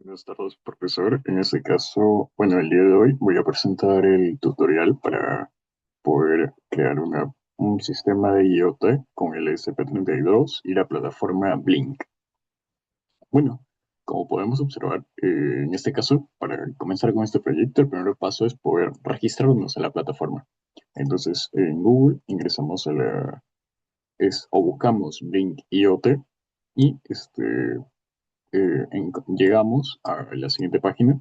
Buenas tardes, profesor. En este caso, bueno, el día de hoy voy a presentar el tutorial para poder crear un sistema de IoT con el ESP32 y dos y la plataforma Blink. Bueno, como podemos observar, en este caso, para comenzar con este proyecto, el primer paso es poder registrarnos en la plataforma. Entonces, en Google ingresamos o buscamos Blink IoT y llegamos a la siguiente página,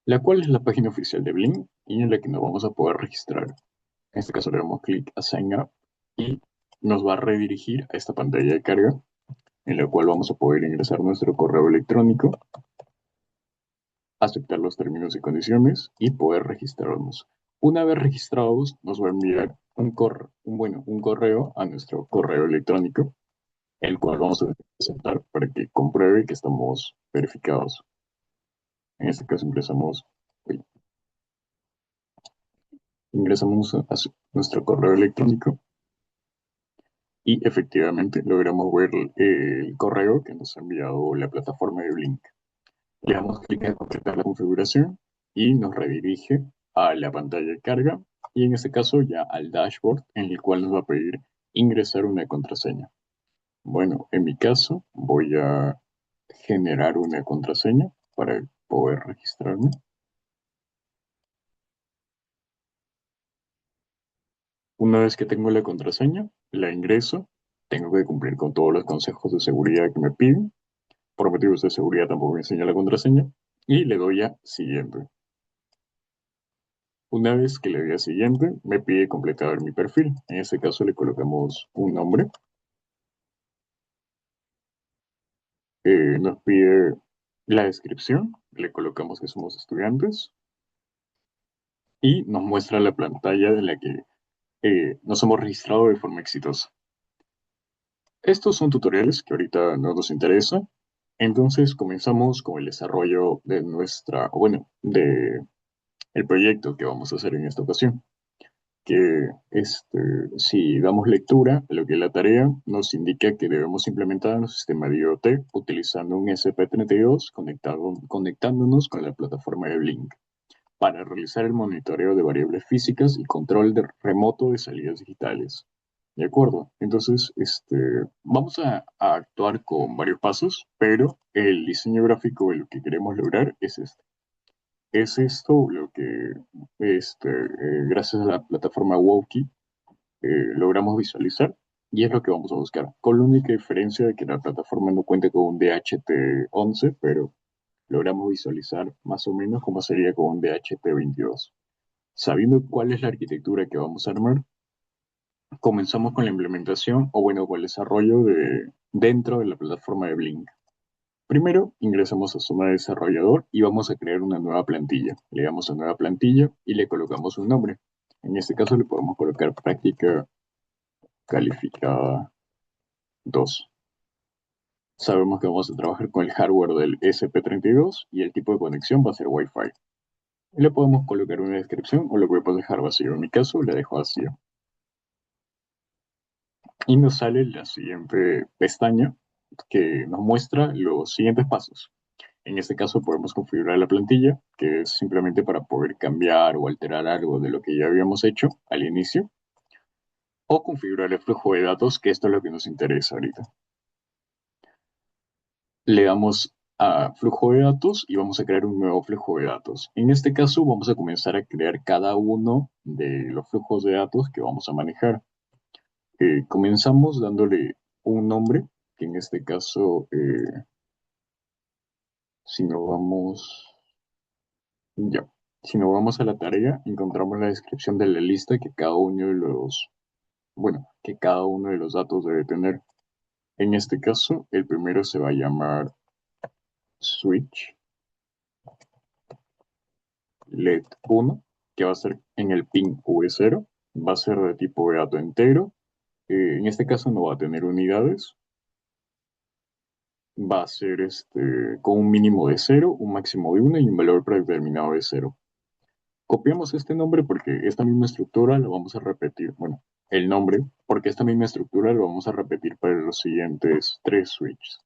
la cual es la página oficial de Blink y en la que nos vamos a poder registrar. En este caso le damos clic a Sign Up y nos va a redirigir a esta pantalla de carga en la cual vamos a poder ingresar nuestro correo electrónico, aceptar los términos y condiciones y poder registrarnos. Una vez registrados, nos va a enviar un correo a nuestro correo electrónico, el cual vamos a aceptar para que compruebe que estamos verificados. En este caso ingresamos nuestro correo electrónico y efectivamente logramos ver el correo que nos ha enviado la plataforma de Blink. Le damos clic en completar la configuración y nos redirige a la pantalla de carga y en este caso ya al dashboard en el cual nos va a pedir ingresar una contraseña. Bueno, en mi caso voy a generar una contraseña para poder registrarme. Una vez que tengo la contraseña, la ingreso. Tengo que cumplir con todos los consejos de seguridad que me piden. Por motivos de seguridad tampoco me enseña la contraseña. Y le doy a siguiente. Una vez que le doy a siguiente, me pide completar mi perfil. En este caso le colocamos un nombre. Nos pide la descripción. Le colocamos que somos estudiantes. Y nos muestra la pantalla de la que nos hemos registrado de forma exitosa. Estos son tutoriales que ahorita no nos interesa. Entonces comenzamos con el desarrollo de de el proyecto que vamos a hacer en esta ocasión. Que si damos lectura a lo que es la tarea, nos indica que debemos implementar un sistema de IoT utilizando un ESP32 conectándonos con la plataforma de Blink para realizar el monitoreo de variables físicas y control remoto de salidas digitales. ¿De acuerdo? Entonces, vamos a actuar con varios pasos, pero el diseño gráfico de lo que queremos lograr es este. Es esto lo que, gracias a la plataforma Woki, logramos visualizar y es lo que vamos a buscar. Con la única diferencia de que la plataforma no cuenta con un DHT11, pero logramos visualizar más o menos cómo sería con un DHT22. Sabiendo cuál es la arquitectura que vamos a armar, comenzamos con la implementación o bueno, con el desarrollo dentro de la plataforma de Blink. Primero, ingresamos a zona de desarrollador y vamos a crear una nueva plantilla. Le damos a nueva plantilla y le colocamos un nombre. En este caso le podemos colocar práctica calificada 2. Sabemos que vamos a trabajar con el hardware del SP32 y el tipo de conexión va a ser Wi-Fi. Le podemos colocar una descripción o lo podemos dejar vacío. En mi caso, le dejo vacío. Y nos sale la siguiente pestaña que nos muestra los siguientes pasos. En este caso podemos configurar la plantilla, que es simplemente para poder cambiar o alterar algo de lo que ya habíamos hecho al inicio, o configurar el flujo de datos, que esto es lo que nos interesa ahorita. Le damos a flujo de datos y vamos a crear un nuevo flujo de datos. En este caso vamos a comenzar a crear cada uno de los flujos de datos que vamos a manejar. Comenzamos dándole un nombre, que en este caso, si no vamos, ya, si no vamos a la tarea, encontramos la descripción de la lista que cada uno de que cada uno de los datos debe tener. En este caso, el primero se va a llamar switch LED 1, que va a ser en el pin V0, va a ser de tipo de dato entero. En este caso no va a tener unidades, va a ser con un mínimo de 0, un máximo de 1 y un valor predeterminado de 0. Copiamos este nombre porque esta misma estructura la vamos a repetir. Bueno, el nombre, porque esta misma estructura lo vamos a repetir para los siguientes tres switches.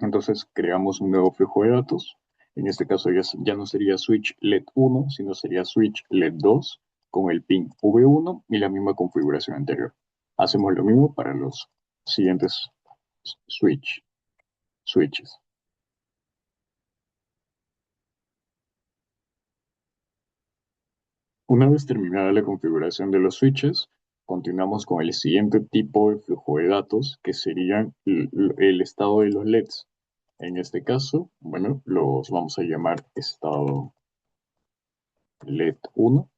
Entonces creamos un nuevo flujo de datos. En este caso ya no sería switch LED 1, sino sería switch LED 2 con el pin V1 y la misma configuración anterior. Hacemos lo mismo para los siguientes switches. Una vez terminada la configuración de los switches, continuamos con el siguiente tipo de flujo de datos, que serían el estado de los LEDs. En este caso, bueno, los vamos a llamar estado LED 1,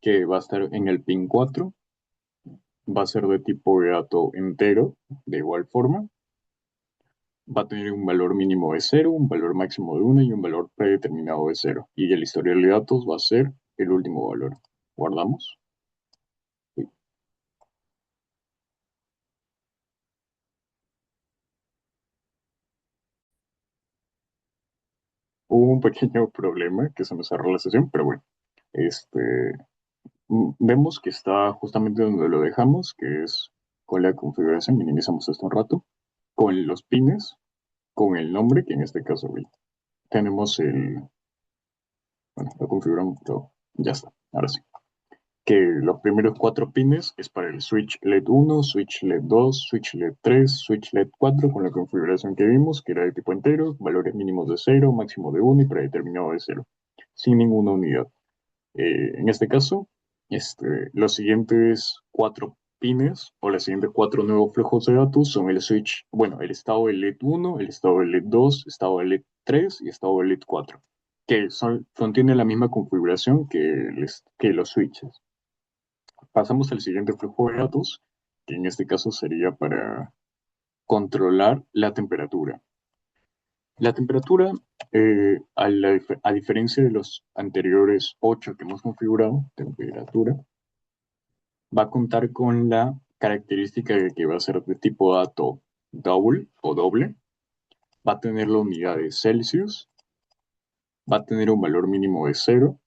que va a estar en el pin 4, va a ser de tipo de dato entero, de igual forma, va a tener un valor mínimo de 0, un valor máximo de 1 y un valor predeterminado de 0. Y el historial de datos va a ser el último valor. Guardamos. Sí. Hubo un pequeño problema que se me cerró la sesión, pero bueno, este, vemos que está justamente donde lo dejamos, que es con la configuración, minimizamos esto un rato, con los pines, con el nombre, que en este caso tenemos bueno, lo configuramos, pero ya está, ahora sí. Que los primeros cuatro pines es para el switch LED 1, switch LED 2, switch LED 3, switch LED 4 con la configuración que vimos, que era de tipo entero, valores mínimos de 0, máximo de 1 y predeterminado de 0, sin ninguna unidad. En este caso, los siguientes cuatro pines o los siguientes cuatro nuevos flujos de datos son el switch, bueno, el estado del LED 1, el estado del LED 2, estado del LED 3 y estado del LED 4, que contienen la misma configuración que los switches. Pasamos al siguiente flujo de datos, que en este caso sería para controlar la temperatura. La temperatura, a diferencia de los anteriores 8 que hemos configurado, temperatura, va a contar con la característica de que va a ser de tipo dato double o doble, va a tener la unidad de Celsius, va a tener un valor mínimo de 0,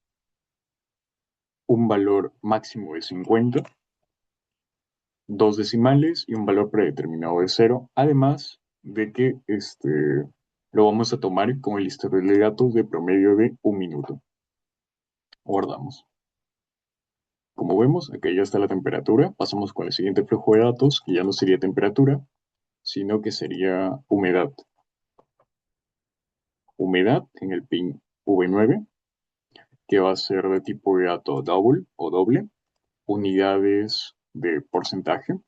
un valor máximo de 50, dos decimales y un valor predeterminado de 0, además de que lo vamos a tomar con el historial de datos de promedio de un minuto. Guardamos. Como vemos, aquí ya está la temperatura. Pasamos con el siguiente flujo de datos, que ya no sería temperatura, sino que sería humedad. Humedad en el pin V9, que va a ser de tipo de dato double o doble, unidades de porcentaje,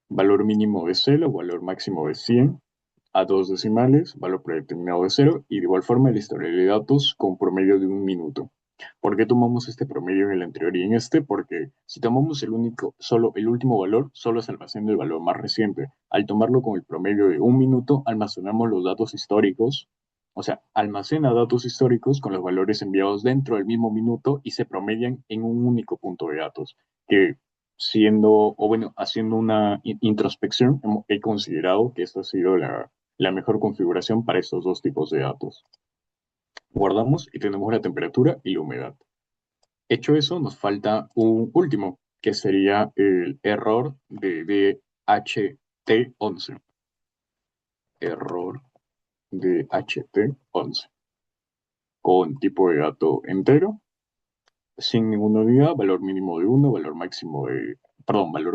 valor mínimo de 0, valor máximo de 100, a dos decimales, valor predeterminado de 0, y de igual forma el historial de datos con promedio de un minuto. ¿Por qué tomamos este promedio en el anterior y en este? Porque si tomamos solo el último valor, solo se almacena el valor más reciente. Al tomarlo con el promedio de un minuto, almacenamos los datos históricos, o sea, almacena datos históricos con los valores enviados dentro del mismo minuto y se promedian en un único punto de datos, que o bueno, haciendo una introspección, he considerado que esta ha sido la mejor configuración para estos dos tipos de datos. Guardamos y tenemos la temperatura y la humedad. Hecho eso, nos falta un último, que sería el error de DHT11. Error de HT11. Con tipo de dato entero, sin ninguna unidad, valor mínimo de 1, valor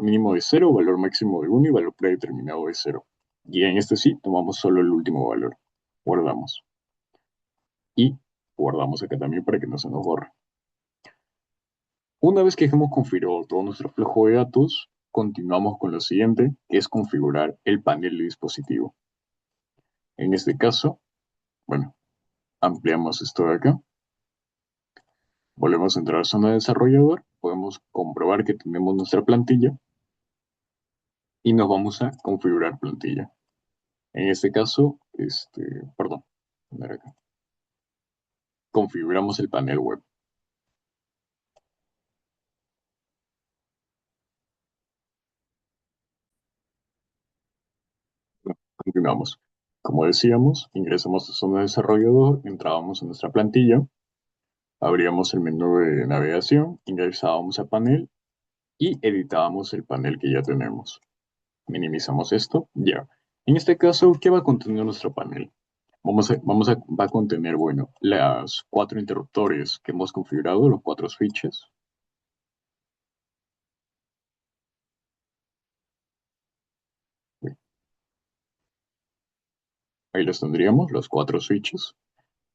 mínimo de 0, valor máximo de 1 y valor predeterminado de 0. Y en este sí, tomamos solo el último valor. Guardamos. Y guardamos acá también para que no se nos borre. Una vez que hemos configurado todo nuestro flujo de datos, continuamos con lo siguiente, que es configurar el panel de dispositivo. En este caso, bueno, ampliamos esto de acá, volvemos a entrar a zona de desarrollador, podemos comprobar que tenemos nuestra plantilla y nos vamos a configurar plantilla. En este caso, perdón, poner acá. Configuramos el panel web. Continuamos. Como decíamos, ingresamos a zona de desarrollador, entrábamos en nuestra plantilla, abríamos el menú de navegación, ingresábamos a panel y editábamos el panel que ya tenemos. Minimizamos esto, ya. En este caso, ¿qué va a contener nuestro panel? Va a contener, bueno, las cuatro interruptores que hemos configurado, los cuatro switches. Ahí los tendríamos, los cuatro switches.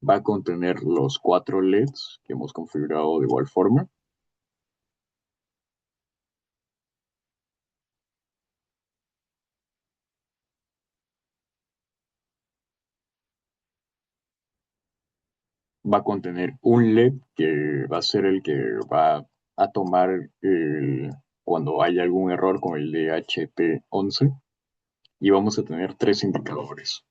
Va a contener los cuatro LEDs que hemos configurado de igual forma. Va a contener un LED que va a ser el que va a tomar cuando haya algún error con el DHT11 y vamos a tener tres indicadores.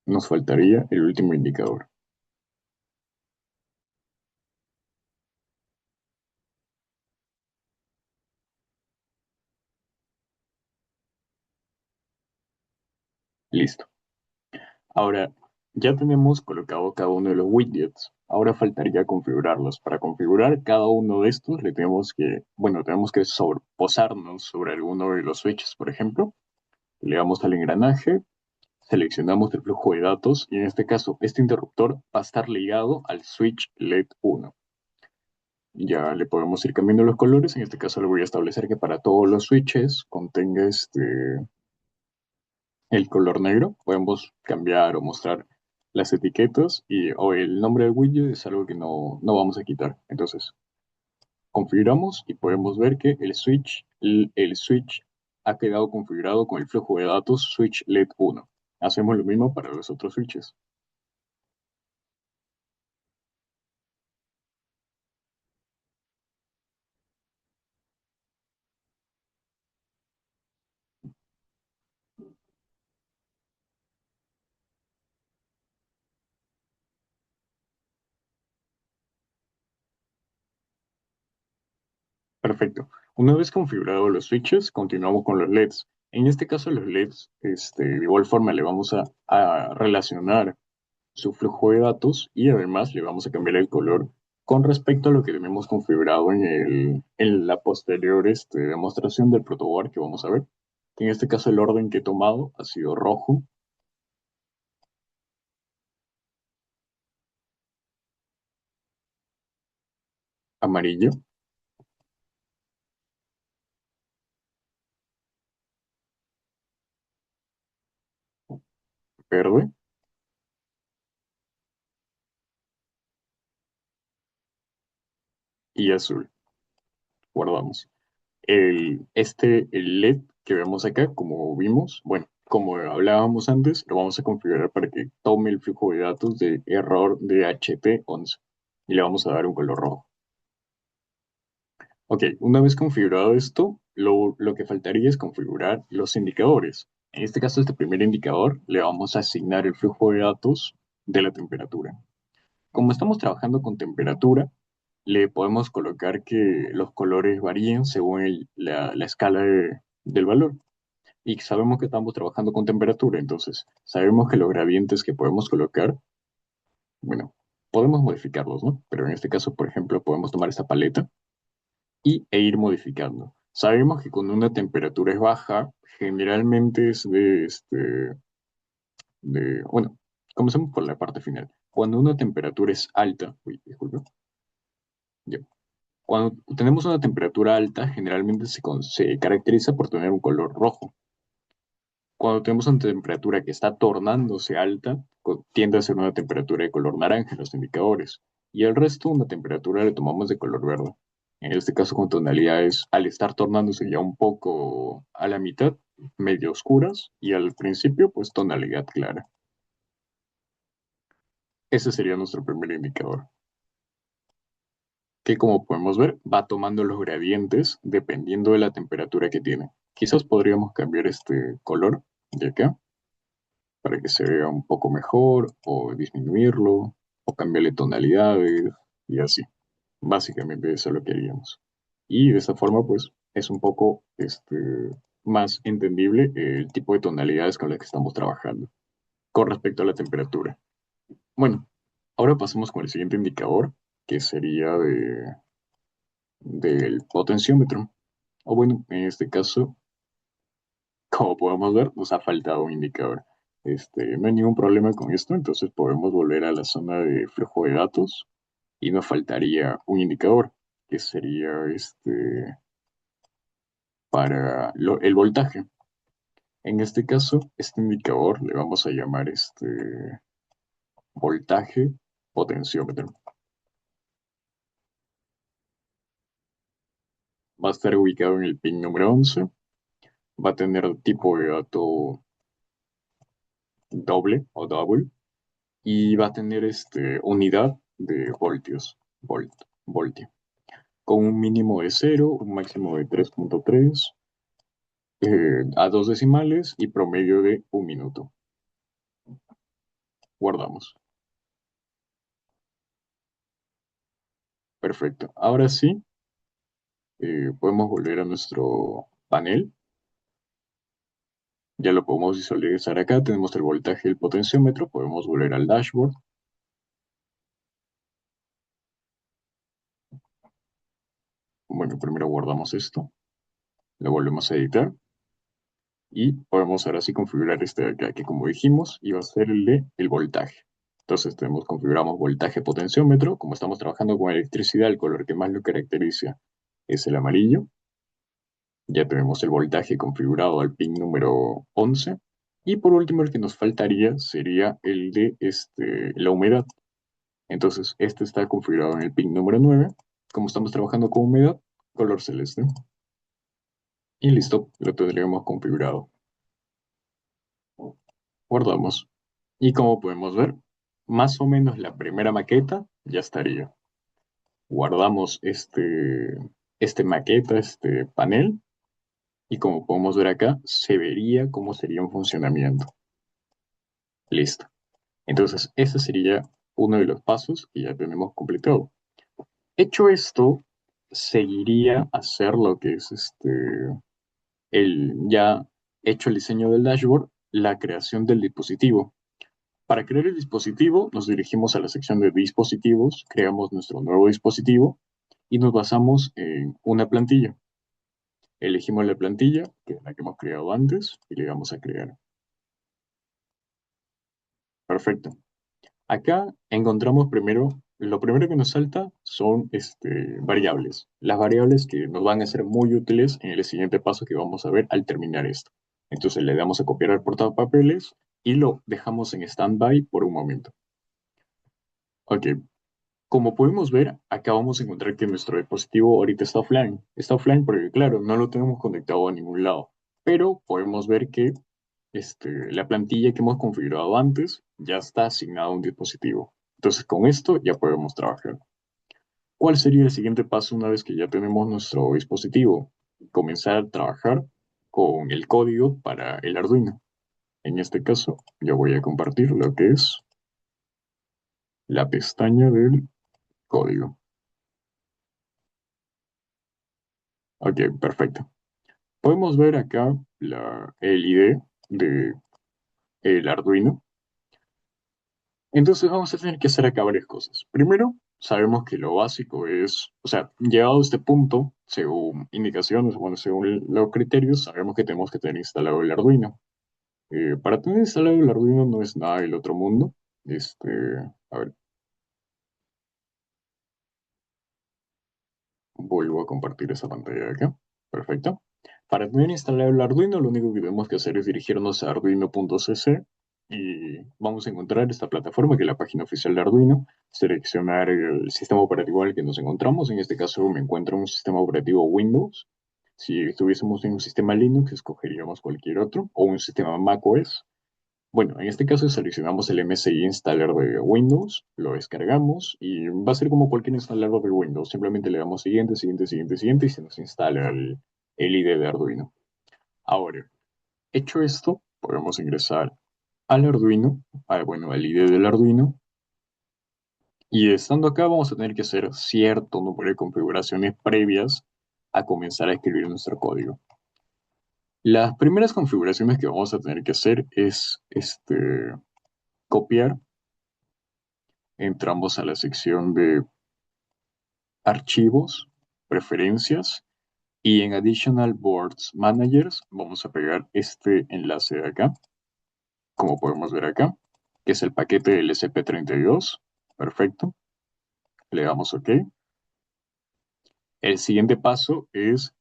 Nos faltaría el último indicador. Listo. Ahora, ya tenemos colocado cada uno de los widgets. Ahora faltaría configurarlos. Para configurar cada uno de estos, tenemos que posarnos sobre alguno de los switches, por ejemplo. Le damos al engranaje, seleccionamos el flujo de datos y en este caso, este interruptor va a estar ligado al switch LED 1. Ya le podemos ir cambiando los colores. En este caso, le voy a establecer que para todos los switches contenga el color negro. Podemos cambiar o mostrar las etiquetas o el nombre del widget es algo que no vamos a quitar. Entonces, configuramos y podemos ver que el switch ha quedado configurado con el flujo de datos switch LED 1. Hacemos lo mismo para los otros switches. Perfecto. Una vez configurados los switches, continuamos con los LEDs. En este caso, los LEDs, de igual forma, le vamos a relacionar su flujo de datos y además le vamos a cambiar el color con respecto a lo que tenemos configurado en la posterior demostración del protoboard que vamos a ver. En este caso, el orden que he tomado ha sido rojo, amarillo, verde y azul. Guardamos. El LED que vemos acá, como vimos, bueno, como hablábamos antes, lo vamos a configurar para que tome el flujo de datos de error de HT11 y le vamos a dar un color rojo. Ok, una vez configurado esto, lo que faltaría es configurar los indicadores. En este caso, este primer indicador le vamos a asignar el flujo de datos de la temperatura. Como estamos trabajando con temperatura, le podemos colocar que los colores varíen según la escala del valor. Y sabemos que estamos trabajando con temperatura, entonces sabemos que los gradientes que podemos colocar, bueno, podemos modificarlos, ¿no? Pero en este caso, por ejemplo, podemos tomar esta paleta e ir modificando. Sabemos que cuando una temperatura es baja, generalmente es bueno, comencemos por la parte final. Cuando una temperatura es alta, uy, disculpe, ya. Cuando tenemos una temperatura alta, generalmente se caracteriza por tener un color rojo. Cuando tenemos una temperatura que está tornándose alta, tiende a ser una temperatura de color naranja en los indicadores. Y el resto, una temperatura le tomamos de color verde. En este caso, con tonalidades al estar tornándose ya un poco a la mitad, medio oscuras, y al principio, pues tonalidad clara. Ese sería nuestro primer indicador, que como podemos ver, va tomando los gradientes dependiendo de la temperatura que tiene. Quizás podríamos cambiar este color de acá. para que se vea un poco mejor, o disminuirlo, o cambiarle tonalidades, y así. Básicamente eso es lo que haríamos. Y de esta forma, pues, es un poco más entendible el tipo de tonalidades con las que estamos trabajando con respecto a la temperatura. Bueno, ahora pasemos con el siguiente indicador, que sería del potenciómetro. O bueno, en este caso, como podemos ver, nos ha faltado un indicador. No hay ningún problema con esto, entonces podemos volver a la zona de flujo de datos y nos faltaría un indicador, que sería para el voltaje. En este caso, este indicador le vamos a llamar voltaje potenciómetro. Va a estar ubicado en el pin número 11. Va a tener tipo de dato doble o double y va a tener unidad de voltios, voltio, con un mínimo de 0, un máximo de 3.3, a dos decimales y promedio de un minuto. Guardamos. Perfecto. Ahora sí, podemos volver a nuestro panel. Ya lo podemos visualizar acá. Tenemos el voltaje del potenciómetro. Podemos volver al dashboard. Bueno, primero guardamos esto. Lo volvemos a editar. Y podemos ahora sí configurar este de acá, que como dijimos, iba a ser el de el voltaje. Entonces configuramos voltaje potenciómetro. Como estamos trabajando con electricidad, el color que más lo caracteriza es el amarillo. Ya tenemos el voltaje configurado al pin número 11. Y por último, el que nos faltaría sería el de la humedad. Entonces, este está configurado en el pin número 9. Como estamos trabajando con humedad, color celeste. Y listo, lo tendríamos configurado. Guardamos. Y como podemos ver, más o menos la primera maqueta ya estaría. Guardamos este maqueta, este panel, y como podemos ver acá, se vería cómo sería un funcionamiento. Listo. Entonces, ese sería uno de los pasos que ya tenemos completado. Hecho esto, seguiría a hacer lo que es el ya hecho el diseño del dashboard, la creación del dispositivo. Para crear el dispositivo, nos dirigimos a la sección de dispositivos, creamos nuestro nuevo dispositivo y nos basamos en una plantilla. Elegimos la plantilla, que es la que hemos creado antes, y le damos a crear. Perfecto. Acá encontramos lo primero que nos salta son variables. Las variables que nos van a ser muy útiles en el siguiente paso que vamos a ver al terminar esto. Entonces le damos a copiar al portapapeles y lo dejamos en standby por un momento. Ok, como podemos ver, acá vamos a encontrar que nuestro dispositivo ahorita está offline. Está offline porque, claro, no lo tenemos conectado a ningún lado. Pero podemos ver que la plantilla que hemos configurado antes ya está asignada a un dispositivo. Entonces, con esto ya podemos trabajar. ¿Cuál sería el siguiente paso una vez que ya tenemos nuestro dispositivo? Comenzar a trabajar con el código para el Arduino. En este caso, yo voy a compartir lo que es la pestaña del código. Ok, perfecto. Podemos ver acá el ID de el Arduino. Entonces vamos a tener que hacer acá varias cosas. Primero, sabemos que lo básico es, o sea, llegado a este punto, según indicaciones, bueno, según los criterios, sabemos que tenemos que tener instalado el Arduino. Para tener instalado el Arduino no es nada del otro mundo. Este, a ver, vuelvo a compartir esa pantalla de acá. Perfecto. Para tener instalado el Arduino, lo único que tenemos que hacer es dirigirnos a arduino.cc y vamos a encontrar esta plataforma que es la página oficial de Arduino, seleccionar el sistema operativo en el que nos encontramos. En este caso me encuentro en un sistema operativo Windows. Si estuviésemos en un sistema Linux, escogeríamos cualquier otro o un sistema macOS. Bueno, en este caso seleccionamos el MSI installer de Windows, lo descargamos y va a ser como cualquier instalador de Windows. Simplemente le damos siguiente, siguiente, siguiente, siguiente y se nos instala el ID de Arduino. Ahora, hecho esto, podemos ingresar. al Arduino, bueno, al IDE del Arduino, y estando acá vamos a tener que hacer cierto número de configuraciones previas a comenzar a escribir nuestro código. Las primeras configuraciones que vamos a tener que hacer es copiar, entramos a la sección de archivos, preferencias, y en Additional Boards Managers vamos a pegar este enlace de acá, como podemos ver acá, que es el paquete del SP32. Perfecto. Le damos OK. El siguiente paso es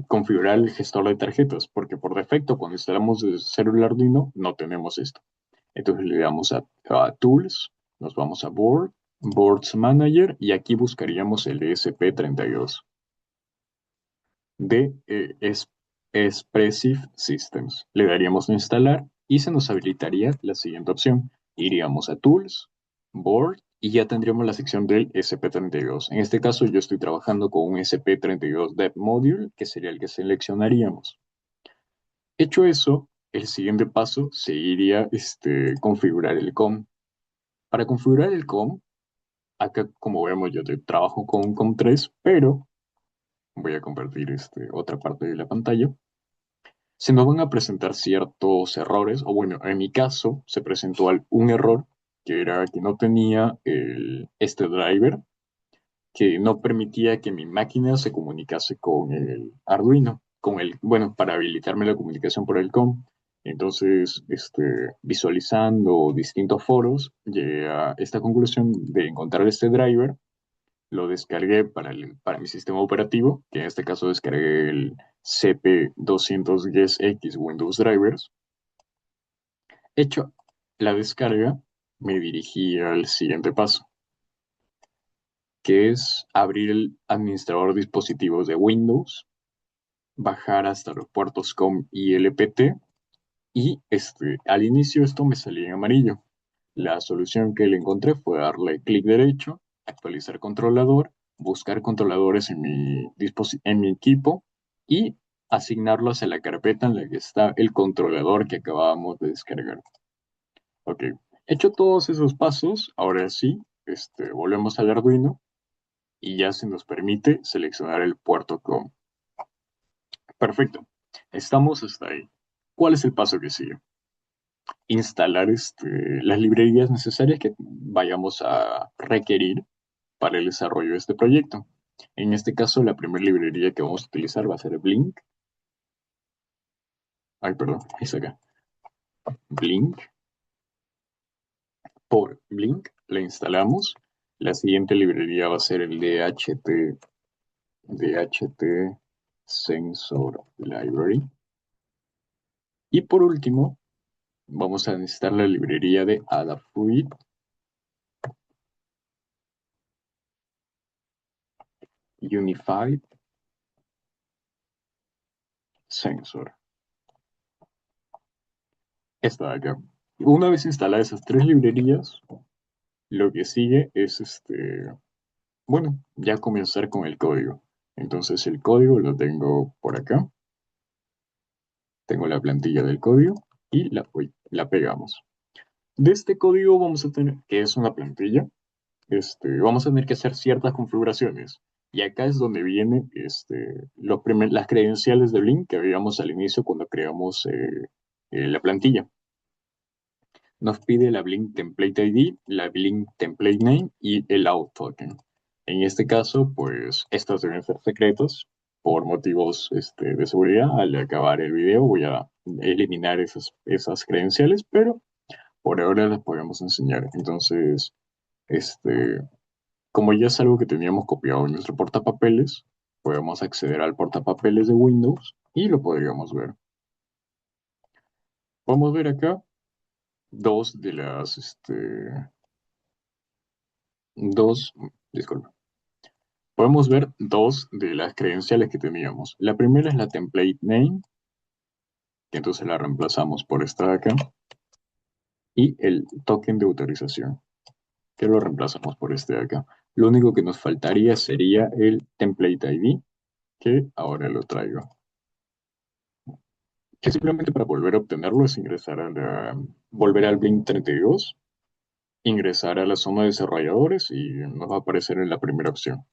configurar el gestor de tarjetas, porque por defecto cuando instalamos el celular Arduino no tenemos esto. Entonces le damos a Tools, nos vamos a Boards Manager y aquí buscaríamos el ESP32 de Expressive Systems. Le daríamos a instalar y se nos habilitaría la siguiente opción. Iríamos a Tools, Board y ya tendríamos la sección del SP32. En este caso yo estoy trabajando con un SP32 Dev Module, que sería el que seleccionaríamos. Hecho eso, el siguiente paso sería configurar el COM. Para configurar el COM, acá como vemos yo trabajo con un COM3, pero voy a compartir otra parte de la pantalla. Se nos van a presentar ciertos errores, o bueno, en mi caso se presentó un error que era que no tenía este driver que no permitía que mi máquina se comunicase con el Arduino, bueno, para habilitarme la comunicación por el COM. Entonces, visualizando distintos foros, llegué a esta conclusión de encontrar este driver, lo descargué para mi sistema operativo, que en este caso descargué el CP200GuessX Windows Drivers. Hecho la descarga, me dirigí al siguiente paso, que es abrir el administrador de dispositivos de Windows, bajar hasta los puertos COM y LPT, y al inicio esto me salía en amarillo. La solución que le encontré fue darle clic derecho, actualizar controlador, buscar controladores en mi equipo y asignarlos a la carpeta en la que está el controlador que acabábamos de descargar. Ok, hecho todos esos pasos, ahora sí, volvemos al Arduino y ya se nos permite seleccionar el puerto COM. Perfecto, estamos hasta ahí. ¿Cuál es el paso que sigue? Instalar las librerías necesarias que vayamos a requerir para el desarrollo de este proyecto. En este caso, la primera librería que vamos a utilizar va a ser Blink. Ay, perdón, es acá. Blink. Por Blink la instalamos. La siguiente librería va a ser el DHT Sensor Library. Y por último, vamos a necesitar la librería de Adafruit Unified Sensor. Esta de acá. Una vez instaladas esas tres librerías, lo que sigue es bueno, ya comenzar con el código. Entonces el código lo tengo por acá. Tengo la plantilla del código y la pegamos. De este código vamos a tener, que es una plantilla, vamos a tener que hacer ciertas configuraciones. Y acá es donde viene las credenciales de Blink que veíamos al inicio cuando creamos la plantilla. Nos pide la Blink Template ID, la Blink Template Name y el Out Token. En este caso, pues estos deben ser secretos por motivos de seguridad. Al acabar el video voy a eliminar esas credenciales, pero por ahora las podemos enseñar. Entonces, este, como ya es algo que teníamos copiado en nuestro portapapeles, podemos acceder al portapapeles de Windows y lo podríamos ver. Podemos ver acá dos de las, dos, disculpa. Podemos ver dos de las credenciales que teníamos. La primera es la template name, que entonces la reemplazamos por esta de acá, y el token de autorización, que lo reemplazamos por este de acá. Lo único que nos faltaría sería el template ID, que ahora lo traigo. que simplemente para volver a obtenerlo es volver al Blink 32, ingresar a la zona de desarrolladores y nos va a aparecer en la primera opción.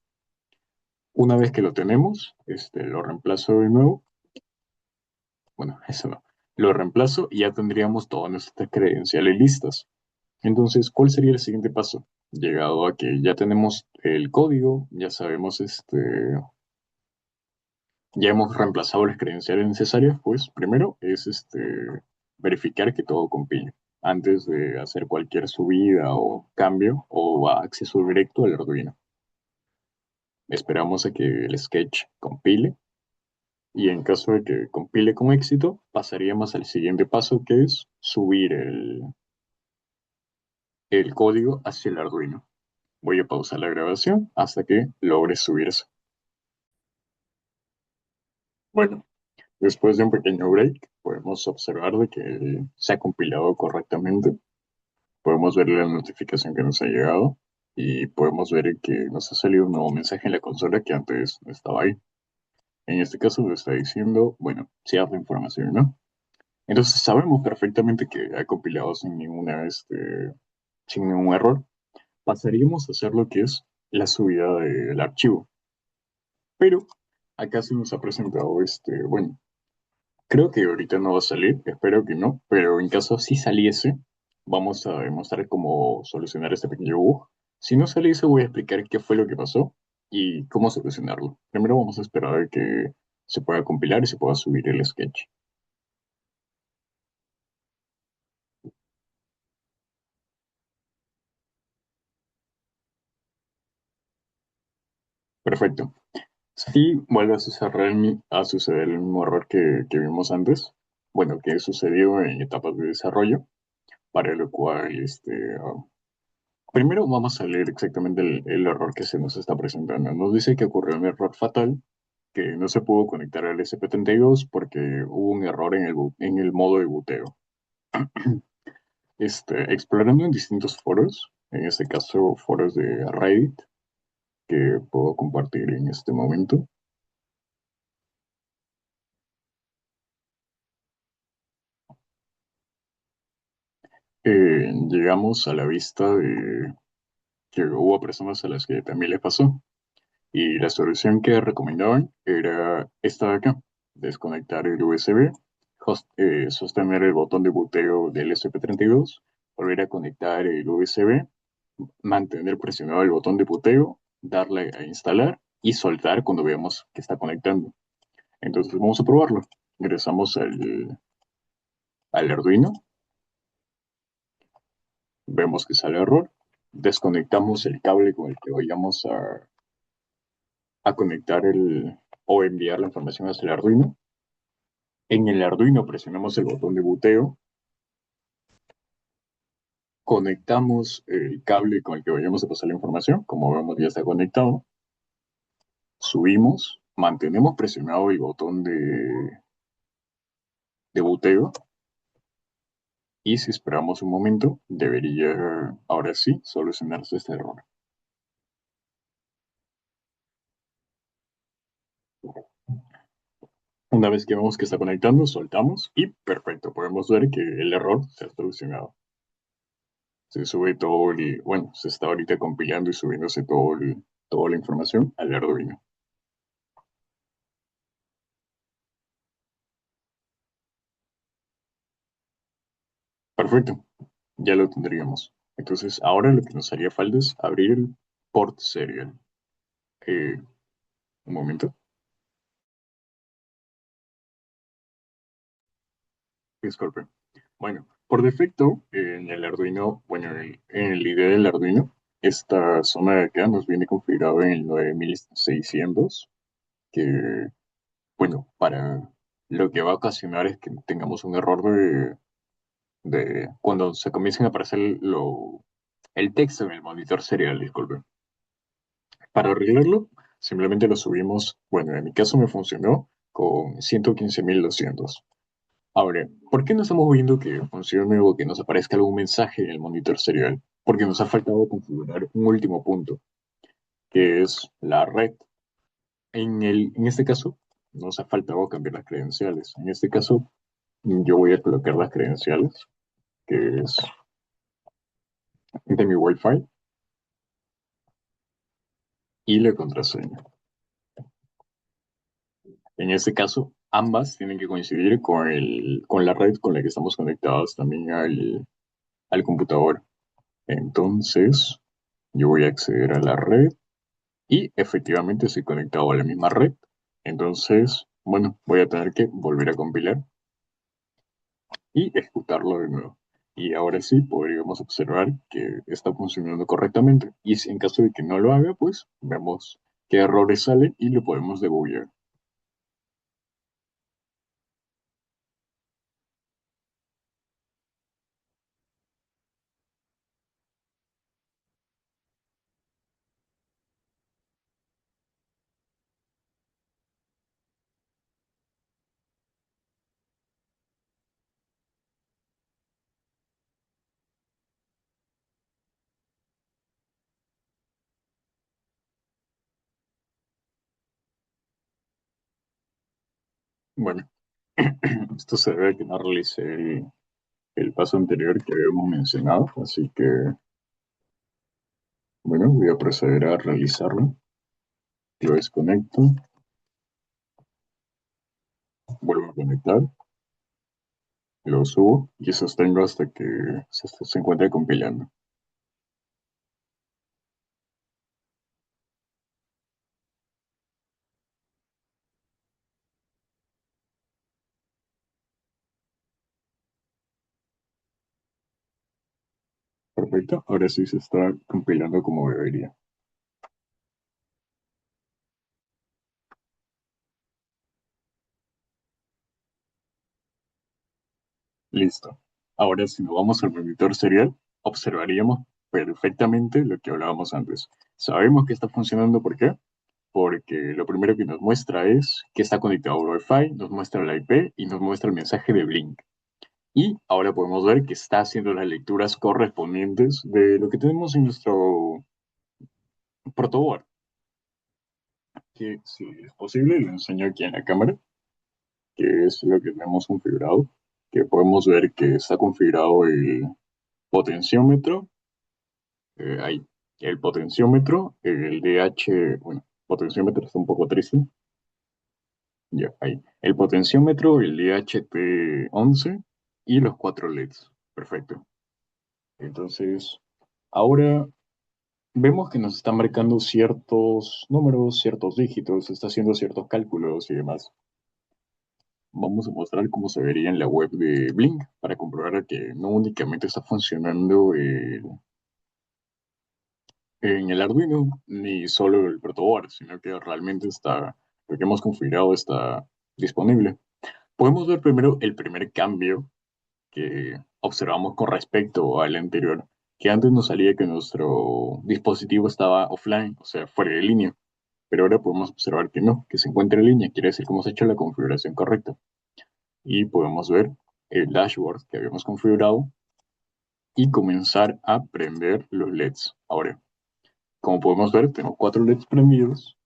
Una vez que lo tenemos, lo reemplazo de nuevo. Bueno, eso no. Lo reemplazo y ya tendríamos todas nuestras credenciales listas. Entonces, ¿cuál sería el siguiente paso? Llegado a que ya tenemos el código, ya sabemos, ya hemos reemplazado las credenciales necesarias, pues primero es verificar que todo compile antes de hacer cualquier subida o cambio o acceso directo al Arduino. Esperamos a que el sketch compile y en caso de que compile con éxito, pasaríamos al siguiente paso que es subir el código hacia el Arduino. Voy a pausar la grabación hasta que logre subirse. Bueno, después de un pequeño break, podemos observar de que se ha compilado correctamente. Podemos ver la notificación que nos ha llegado y podemos ver que nos ha salido un nuevo mensaje en la consola que antes no estaba ahí. En este caso nos está diciendo, bueno, cierta información, ¿no? Entonces sabemos perfectamente que ha compilado sin ningún error. Pasaríamos a hacer lo que es la subida del archivo. Pero acá se nos ha presentado bueno, creo que ahorita no va a salir, espero que no, pero en caso si saliese, vamos a demostrar cómo solucionar este pequeño bug. Si no saliese, voy a explicar qué fue lo que pasó y cómo solucionarlo. Primero vamos a esperar a que se pueda compilar y se pueda subir el sketch. Perfecto. Si vuelve a suceder el mismo error que vimos antes, bueno, que sucedió en etapas de desarrollo, para lo cual primero vamos a leer exactamente el error que se nos está presentando. Nos dice que ocurrió un error fatal, que no se pudo conectar al SP32 porque hubo un error en el modo de boteo. Explorando en distintos foros, en este caso foros de Reddit, que puedo compartir en este momento, llegamos a la vista de que hubo personas a las que también les pasó. Y la solución que recomendaban era esta de acá: desconectar el USB, sostener el botón de boteo del SP32, volver a conectar el USB, mantener presionado el botón de boteo, darle a instalar y soltar cuando veamos que está conectando. Entonces vamos a probarlo. Ingresamos al Arduino, vemos que sale error, desconectamos el cable con el que vayamos a conectar o enviar la información hacia el Arduino. En el Arduino presionamos el botón de boteo, conectamos el cable con el que vayamos a pasar la información, como vemos ya está conectado, subimos, mantenemos presionado el botón de boteo y si esperamos un momento, debería ahora sí solucionarse este error. Una vez que vemos que está conectando, soltamos y perfecto, podemos ver que el error se ha solucionado. Se sube bueno, se está ahorita compilando y subiéndose toda la información al Arduino. Perfecto, ya lo tendríamos. Entonces, ahora lo que nos haría falta es abrir el port serial. Eh, un momento, disculpe. Bueno, por defecto, en el Arduino, bueno, en el IDE del Arduino, esta zona de acá nos viene configurado en el 9600, que, bueno, para lo que va a ocasionar es que tengamos un error de cuando se comiencen a aparecer el texto en el monitor serial, disculpe. Para arreglarlo, simplemente lo subimos, bueno, en mi caso me funcionó con 115.200. Ahora, ¿por qué no estamos viendo que funcione o que nos aparezca algún mensaje en el monitor serial? Porque nos ha faltado configurar un último punto, que es la red. En este caso, nos ha faltado cambiar las credenciales. En este caso, Yo voy a colocar las credenciales, que es de mi Wi-Fi, y la contraseña. En este caso, ambas tienen que coincidir con la red con la que estamos conectados también al computador. Entonces, yo voy a acceder a la red y efectivamente estoy conectado a la misma red. Entonces, bueno, voy a tener que volver a compilar y ejecutarlo de nuevo. Y ahora sí podríamos observar que está funcionando correctamente. Y si en caso de que no lo haga, pues vemos qué errores salen y lo podemos debugger. Bueno, esto se debe a que no realicé el paso anterior que habíamos mencionado, así que bueno, voy a proceder a realizarlo. Lo desconecto, vuelvo a conectar, lo subo y sostengo hasta que se encuentre compilando. Perfecto, ahora sí se está compilando como debería. Listo. Ahora si nos vamos al monitor serial, observaríamos perfectamente lo que hablábamos antes. Sabemos que está funcionando, ¿por qué? Porque lo primero que nos muestra es que está conectado a Wi-Fi, nos muestra la IP y nos muestra el mensaje de Blink. Y ahora podemos ver que está haciendo las lecturas correspondientes de lo que tenemos en nuestro protoboard, que si es posible lo enseño aquí en la cámara, que es lo que tenemos configurado, que podemos ver que está configurado el potenciómetro, ahí, el potenciómetro, el DH, bueno, potenciómetro está un poco triste, ya, ahí, el potenciómetro, el DHT11 y los cuatro LEDs, perfecto. Entonces, ahora vemos que nos está marcando ciertos números, ciertos dígitos, está haciendo ciertos cálculos y demás. Vamos a mostrar cómo se vería en la web de Blink para comprobar que no únicamente está funcionando en el Arduino ni solo el protoboard, sino que realmente está, lo que hemos configurado está disponible. Podemos ver primero el primer cambio que observamos con respecto al anterior, que antes nos salía que nuestro dispositivo estaba offline, o sea, fuera de línea, pero ahora podemos observar que no, que se encuentra en línea, quiere decir que hemos hecho la configuración correcta. Y podemos ver el dashboard que habíamos configurado y comenzar a prender los LEDs. Ahora, como podemos ver, tengo cuatro LEDs prendidos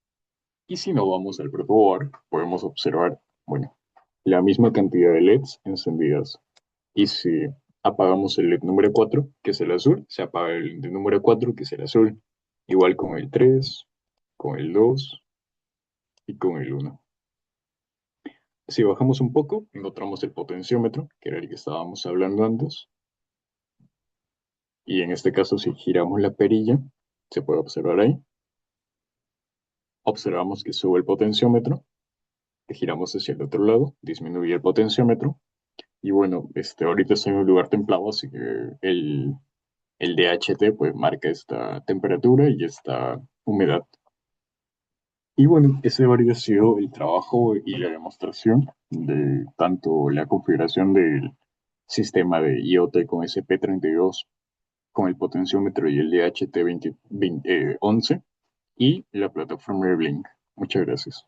y si no vamos al protoboard, podemos observar, bueno, la misma cantidad de LEDs encendidas. Y si apagamos el LED número 4 que es el azul, se apaga el de número 4 que es el azul. Igual con el 3, con el 2 y con el uno. Si bajamos un poco, encontramos el potenciómetro, que era el que estábamos hablando antes. Y en este caso, si giramos la perilla, se puede observar ahí. Observamos que sube el potenciómetro, que giramos hacia el otro lado, disminuye el potenciómetro. Y bueno, ahorita estoy en un lugar templado, así que el DHT pues marca esta temperatura y esta humedad. Y bueno, ese habría sido el trabajo y la demostración de tanto la configuración del sistema de IoT con SP32, con el potenciómetro y el DHT 11 y la plataforma de Blink. Muchas gracias.